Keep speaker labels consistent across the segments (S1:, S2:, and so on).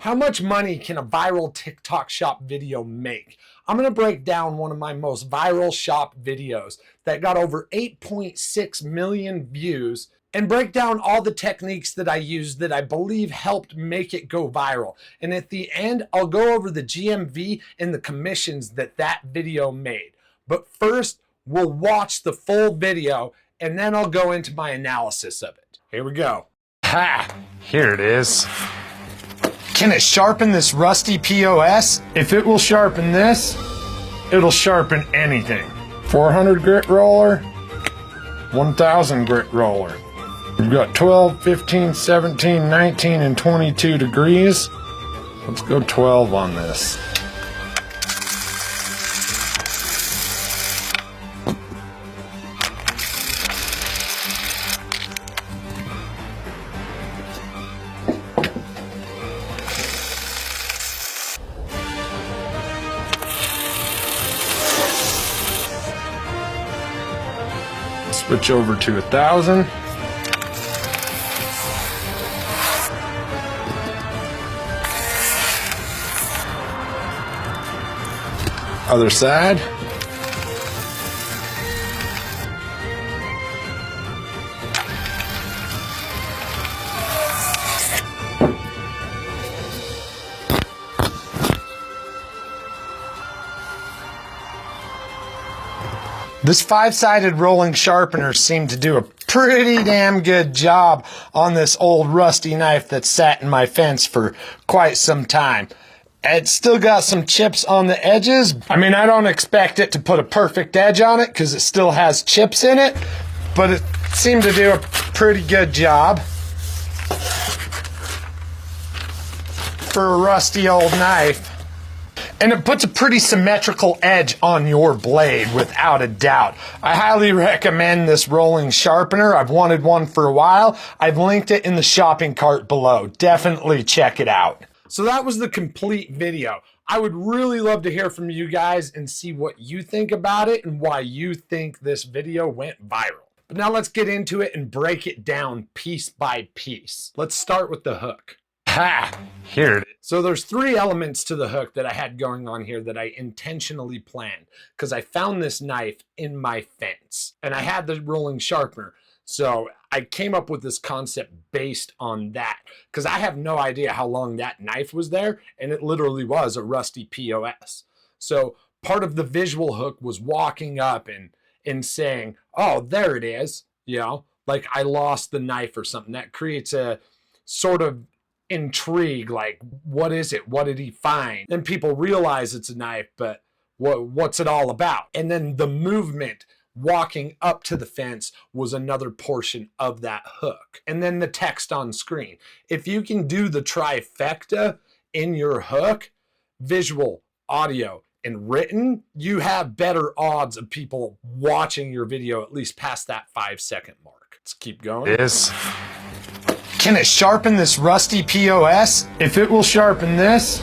S1: How much money can a viral TikTok shop video make? I'm going to break down one of my most viral shop videos that got over 8.6 million views and break down all the techniques that I used that I believe helped make it go viral. And at the end, I'll go over the GMV and the commissions that that video made. But first, we'll watch the full video and then I'll go into my analysis of it. Here we go.
S2: Ha! Here it is.
S1: Can it sharpen this rusty POS?
S2: If it will sharpen this, it'll sharpen anything. 400 grit roller, 1000 grit roller. We've got 12, 15, 17, 19, and 22 degrees. Let's go 12 on this. Switch over to 1000. Other side.
S1: This 5-sided rolling sharpener seemed to do a pretty damn good job on this old rusty knife that sat in my fence for quite some time. It's still got some chips on the edges. I mean, I don't expect it to put a perfect edge on it because it still has chips in it, but it seemed to do a pretty good job for a rusty old knife. And it puts a pretty symmetrical edge on your blade, without a doubt. I highly recommend this rolling sharpener. I've wanted one for a while. I've linked it in the shopping cart below. Definitely check it out. So that was the complete video. I would really love to hear from you guys and see what you think about it and why you think this video went viral. But now let's get into it and break it down piece by piece. Let's start with the hook.
S2: Ha! Here it is.
S1: So there's 3 elements to the hook that I had going on here that I intentionally planned because I found this knife in my fence and I had the rolling sharpener. So I came up with this concept based on that because I have no idea how long that knife was there, and it literally was a rusty POS. So part of the visual hook was walking up and saying, oh, there it is. You know, like I lost the knife or something. That creates a sort of intrigue, like what is it, what did he find? Then people realize it's a knife, but what's it all about? And then the movement walking up to the fence was another portion of that hook. And then the text on screen. If you can do the trifecta in your hook, visual, audio, and written, you have better odds of people watching your video at least past that 5-second mark. Let's keep going.
S2: This.
S1: Can it sharpen this rusty POS?
S2: If it will sharpen this,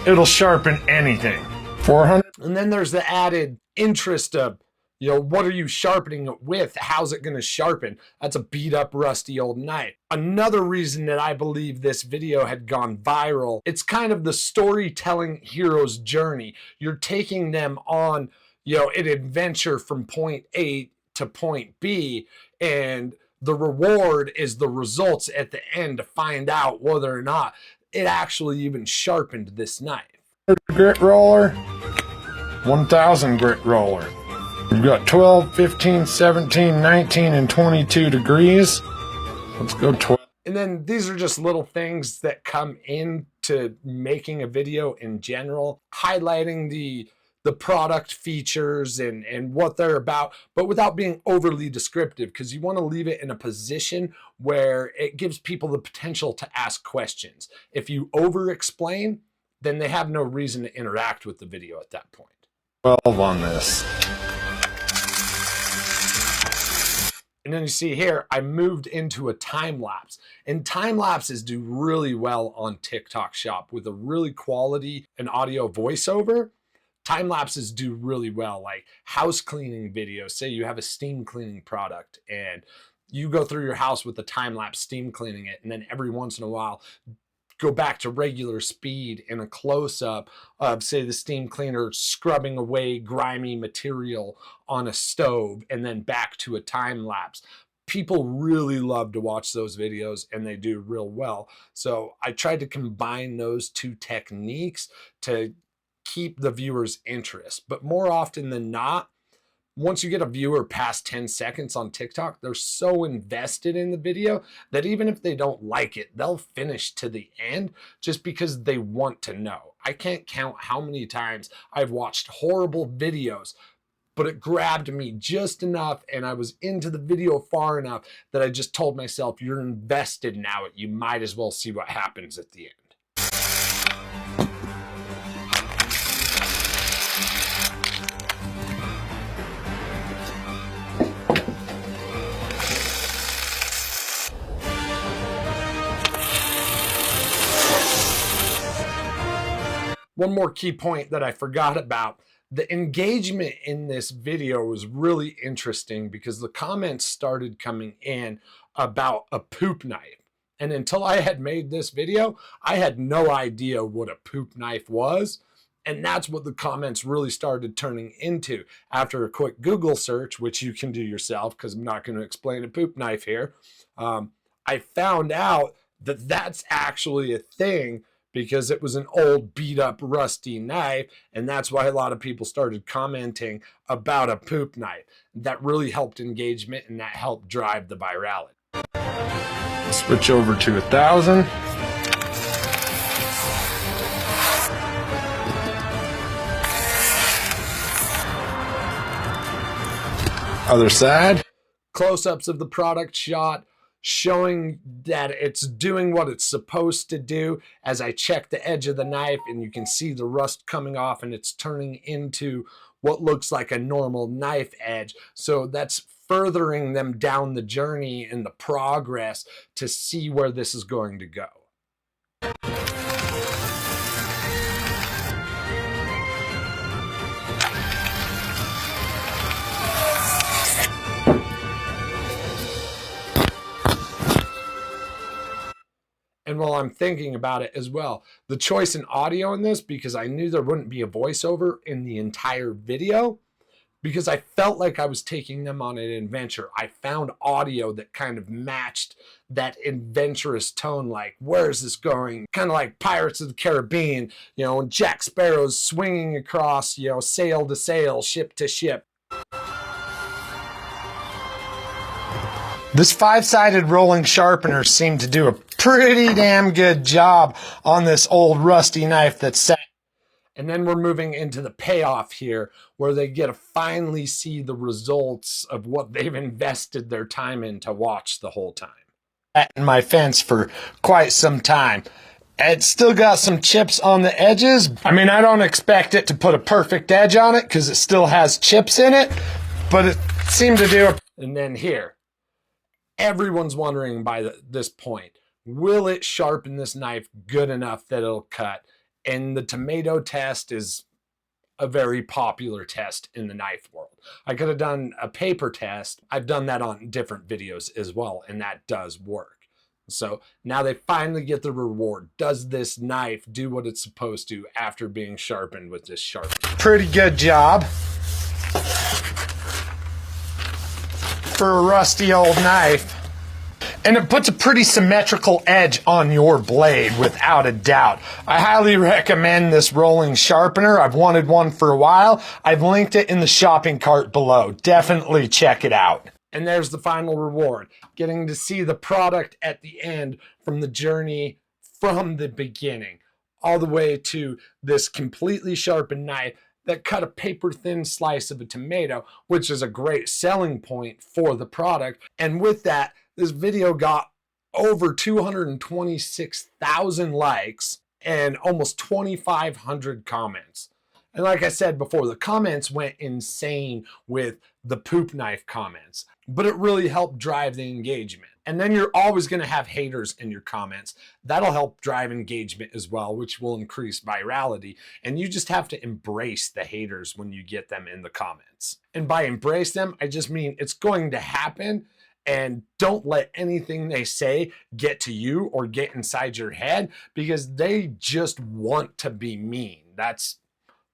S2: it'll sharpen anything. 400.
S1: And then there's the added interest of, you know, what are you sharpening it with? How's it going to sharpen? That's a beat up rusty old knife. Another reason that I believe this video had gone viral, it's kind of the storytelling hero's journey. You're taking them on, you know, an adventure from point A to point B, and the reward is the results at the end to find out whether or not it actually even sharpened this knife.
S2: Grit roller, 1000 grit roller. We've got 12, 15, 17, 19, and 22 degrees. Let's go 12.
S1: And then these are just little things that come into making a video in general, highlighting the product features and what they're about, but without being overly descriptive, because you want to leave it in a position where it gives people the potential to ask questions. If you over explain, then they have no reason to interact with the video at that point.
S2: 12 on this.
S1: And then you see here, I moved into a time lapse, and time lapses do really well on TikTok Shop with a really quality and audio voiceover. Time lapses do really well, like house cleaning videos. Say you have a steam cleaning product and you go through your house with a time lapse steam cleaning it, and then every once in a while go back to regular speed in a close-up of, say, the steam cleaner scrubbing away grimy material on a stove, and then back to a time lapse. People really love to watch those videos, and they do real well. So I tried to combine those two techniques to keep the viewer's interest. But more often than not, once you get a viewer past 10 seconds on TikTok, they're so invested in the video that even if they don't like it, they'll finish to the end just because they want to know. I can't count how many times I've watched horrible videos, but it grabbed me just enough and I was into the video far enough that I just told myself, you're invested now, you might as well see what happens at the end. One more key point that I forgot about. The engagement in this video was really interesting because the comments started coming in about a poop knife. And until I had made this video, I had no idea what a poop knife was. And that's what the comments really started turning into. After a quick Google search, which you can do yourself because I'm not going to explain a poop knife here, I found out that that's actually a thing because it was an old beat up rusty knife, and that's why a lot of people started commenting about a poop knife. That really helped engagement, and that helped drive the virality.
S2: Switch over to 1,000. Other side.
S1: Close-ups of the product shot, showing that it's doing what it's supposed to do. As I check the edge of the knife and you can see the rust coming off and it's turning into what looks like a normal knife edge. So that's furthering them down the journey and the progress to see where this is going to go. And while I'm thinking about it as well, the choice in audio in this, because I knew there wouldn't be a voiceover in the entire video, because I felt like I was taking them on an adventure. I found audio that kind of matched that adventurous tone, like, where is this going? Kind of like Pirates of the Caribbean, you know, when Jack Sparrow's swinging across, you know, sail to sail, ship to ship.
S2: This 5-sided rolling sharpener seemed to do a pretty damn good job on this old rusty knife that's set.
S1: And then we're moving into the payoff here, where they get to finally see the results of what they've invested their time in to watch the whole time.
S2: In my fence for quite some time. It's still got some chips on the edges. I mean, I don't expect it to put a perfect edge on it because it still has chips in it, but it seemed to do a...
S1: And then here, everyone's wondering by this point, will it sharpen this knife good enough that it'll cut? And the tomato test is a very popular test in the knife world. I could have done a paper test. I've done that on different videos as well, and that does work. So now they finally get the reward. Does this knife do what it's supposed to after being sharpened with this sharpener?
S2: Pretty good job for a rusty old knife. And it puts a pretty symmetrical edge on your blade, without a doubt. I highly recommend this rolling sharpener. I've wanted one for a while. I've linked it in the shopping cart below. Definitely check it out.
S1: And there's the final reward, getting to see the product at the end from the journey from the beginning, all the way to this completely sharpened knife that cut a paper-thin slice of a tomato, which is a great selling point for the product. And with that, this video got over 226,000 likes and almost 2,500 comments. And like I said before, the comments went insane with the poop knife comments, but it really helped drive the engagement. And then you're always going to have haters in your comments. That'll help drive engagement as well, which will increase virality. And you just have to embrace the haters when you get them in the comments. And by embrace them, I just mean it's going to happen. And don't let anything they say get to you or get inside your head, because they just want to be mean. That's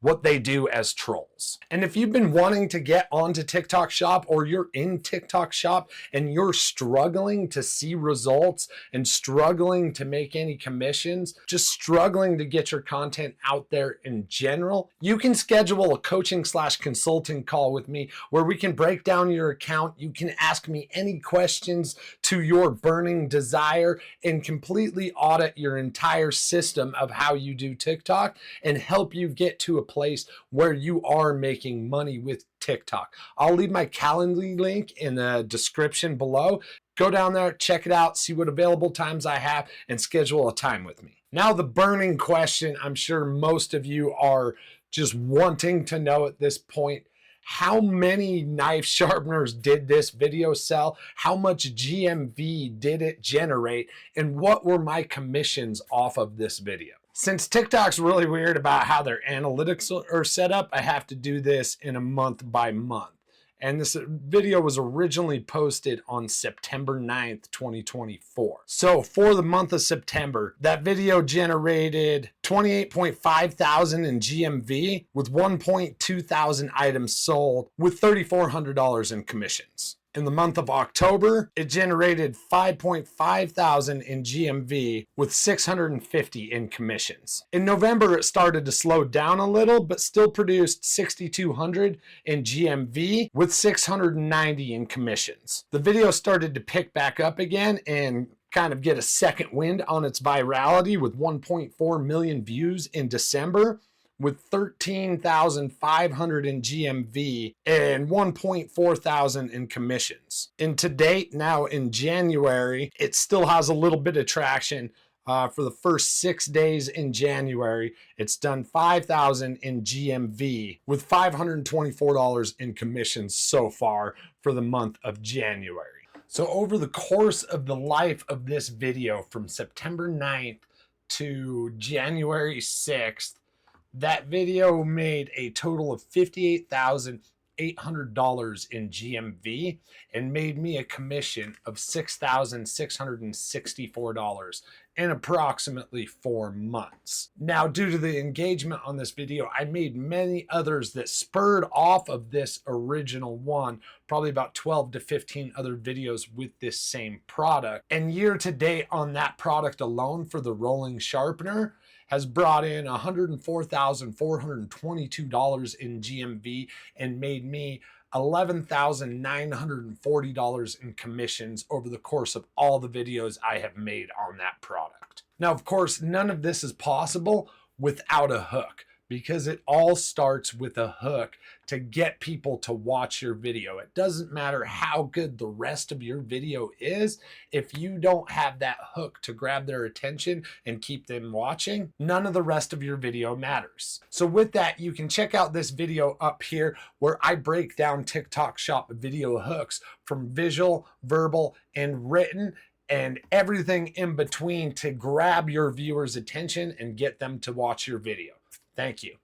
S1: what they do as trolls. And if you've been wanting to get onto TikTok Shop, or you're in TikTok Shop and you're struggling to see results and struggling to make any commissions, just struggling to get your content out there in general, you can schedule a coaching/consulting call with me where we can break down your account. You can ask me any questions to your burning desire and completely audit your entire system of how you do TikTok and help you get to a place where you are making money with TikTok. I'll leave my Calendly link in the description below. Go down there, check it out, see what available times I have, and schedule a time with me. Now, the burning question I'm sure most of you are just wanting to know at this point: how many knife sharpeners did this video sell? How much GMV did it generate? And what were my commissions off of this video? Since TikTok's really weird about how their analytics are set up, I have to do this in a month by month. And this video was originally posted on September 9th, 2024. So for the month of September, that video generated 28.5 thousand in GMV with 1.2 thousand items sold with $3,400 in commissions. In the month of October, it generated 5.5 thousand in GMV with 650 in commissions. In November, it started to slow down a little, but still produced 6,200 in GMV with 690 in commissions. The video started to pick back up again and kind of get a second wind on its virality with 1.4 million views in December, with 13,500 in GMV and 1.4 thousand in commissions. And to date, now in January, it still has a little bit of traction. For the first 6 days in January, it's done 5,000 in GMV with $524 in commissions so far for the month of January. So over the course of the life of this video, from September 9th to January 6th, that video made a total of $58,800 in GMV and made me a commission of $6,664 in approximately 4 months. Now, due to the engagement on this video, I made many others that spurred off of this original one, probably about 12 to 15 other videos with this same product. And year to date on that product alone for the rolling sharpener has brought in $104,422 in GMV and made me $11,940 in commissions over the course of all the videos I have made on that product. Now, of course, none of this is possible without a hook, because it all starts with a hook to get people to watch your video. It doesn't matter how good the rest of your video is. If you don't have that hook to grab their attention and keep them watching, none of the rest of your video matters. So with that, you can check out this video up here where I break down TikTok Shop video hooks from visual, verbal, and written, and everything in between to grab your viewers' attention and get them to watch your video. Thank you.